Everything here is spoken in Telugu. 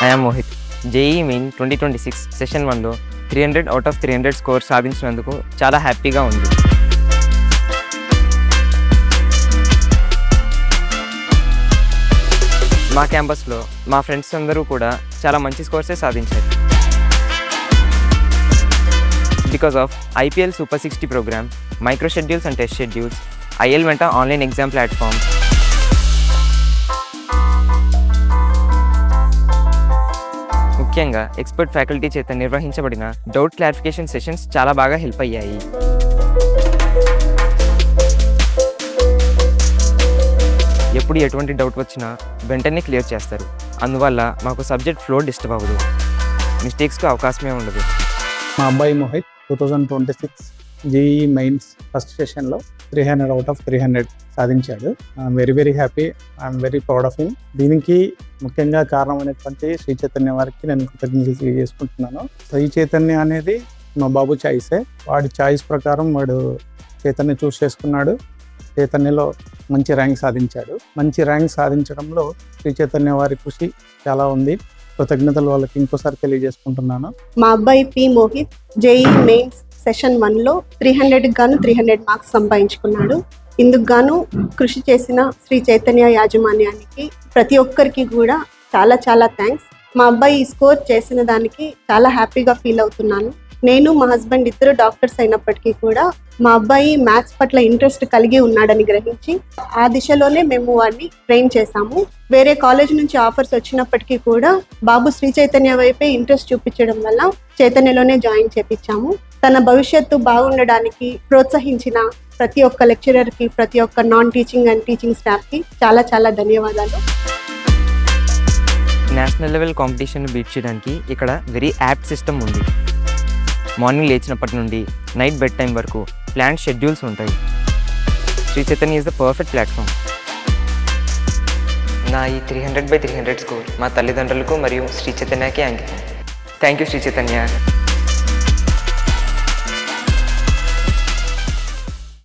I am Mohit. JEE main 2026 session 1లో 300 అవుట్ ఆఫ్ 300 స్కోర్ సాధించినందుకు చాలా హ్యాపీగా ఉంది. మా క్యాంపస్లో మా ఫ్రెండ్స్ అందరూ కూడా చాలా మంచి స్కోర్సే సాధించారు. Because of IPL Super 60 program, micro schedules and test schedules, IL వెంట ఆన్లైన్ ఎగ్జామ్ ప్లాట్ఫామ్, ముఖ్యంగా ఎక్స్పర్ట్ ఫ్యాకల్టీ చేత నిర్వహించబడిన డౌట్ క్లారిఫికేషన్ సెషన్స్ చాలా బాగా హెల్ప్ అయ్యాయి. ఎప్పుడు ఎటువంటి డౌట్ వచ్చినా వెంటనే క్లియర్ చేస్తారు. అందువల్ల మాకు సబ్జెక్ట్ ఫ్లో డిస్టర్బ్ అవ్వదు, మిస్టేక్స్కి అవకాశమే ఉండదు. మా అబ్బాయి మోహిత్ 2026 జేఈఈ మెయిన్స్ ఫస్ట్ సెషన్లో 300 అవుట్ ఆఫ్ 300 సాధించాడు. I'm very happy. I'm very proud of him. దీనికి ముఖ్యంగా కారణమైనటువంటి శ్రీ చైతన్య వారికి నేను కృతజ్ఞతలు తెలియజేసుకుంటున్నాను. శ్రీ చైతన్య అనేది మా బాబు చాయిసే. వాడి చాయిస్ ప్రకారం వాడు చైతన్య చూస్ చేసుకున్నాడు. చైతన్యలో మంచి ర్యాంక్ సాధించాడు. మంచి ర్యాంక్ సాధించడంలో శ్రీ చైతన్య వారి కృషి చాలా ఉంది. కృతజ్ఞతలు వాళ్ళకి ఇంకోసారి తెలియజేసుకుంటున్నాను. మా అబ్బాయి P Mohit JEE mains session 1లో 300 గాను 300 మార్క్స్ సంపాదించుకున్నాడు. ఇందుకు గాను కృషి చేసిన శ్రీ చైతన్య యాజమాన్యానికి ప్రతి ఒక్కరికి కూడా చాలా థ్యాంక్స్. మా అబ్బాయి ఈ స్కోర్ చేసిన దానికి చాలా హ్యాపీగా ఫీల్ అవుతున్నాను. నేను మా హస్బెండ్ ఇద్దరు డాక్టర్స్ అయినప్పటికీ కూడా మా అబ్బాయి మ్యాథ్స్ పట్ల ఇంట్రెస్ట్ కలిగి ఉన్నాడని గ్రహించి ఆ దిశలోనే మేము వాడిని ట్రైన్ చేశాము. వేరే కాలేజ్ నుంచి ఆఫర్స్ వచ్చినప్పటికీ కూడా బాబు శ్రీ చైతన్య వైపే ఇంట్రెస్ట్ చూపించడం వల్ల చైతన్యలోనే జాయిన్ చేపించాము. తన భవిష్యత్తు బాగుండడానికి ప్రోత్సహించిన ప్రతి ఒక్క లెక్చరర్కి, ప్రతి ఒక్క నాన్ టీచింగ్ అండ్ టీచింగ్ స్టాఫ్కి చాలా ధన్యవాదాలు. నేషనల్ లెవెల్ కాంపిటీషన్ బీట్ చేయడానికి ఇక్కడ వెరీ యాప్ట్ సిస్టమ్ ఉంది. మార్నింగ్ లేచినప్పటి నుండి నైట్ బెడ్ టైం వరకు ప్లాన్ షెడ్యూల్స్ ఉంటాయి. Sri Chaitanya is the perfect platform. నా ఈ 300/300 స్కోర్ మా తల్లిదండ్రులకు మరియు శ్రీ చైతన్యకి అంకితం. Thank you Sri Chaitanya.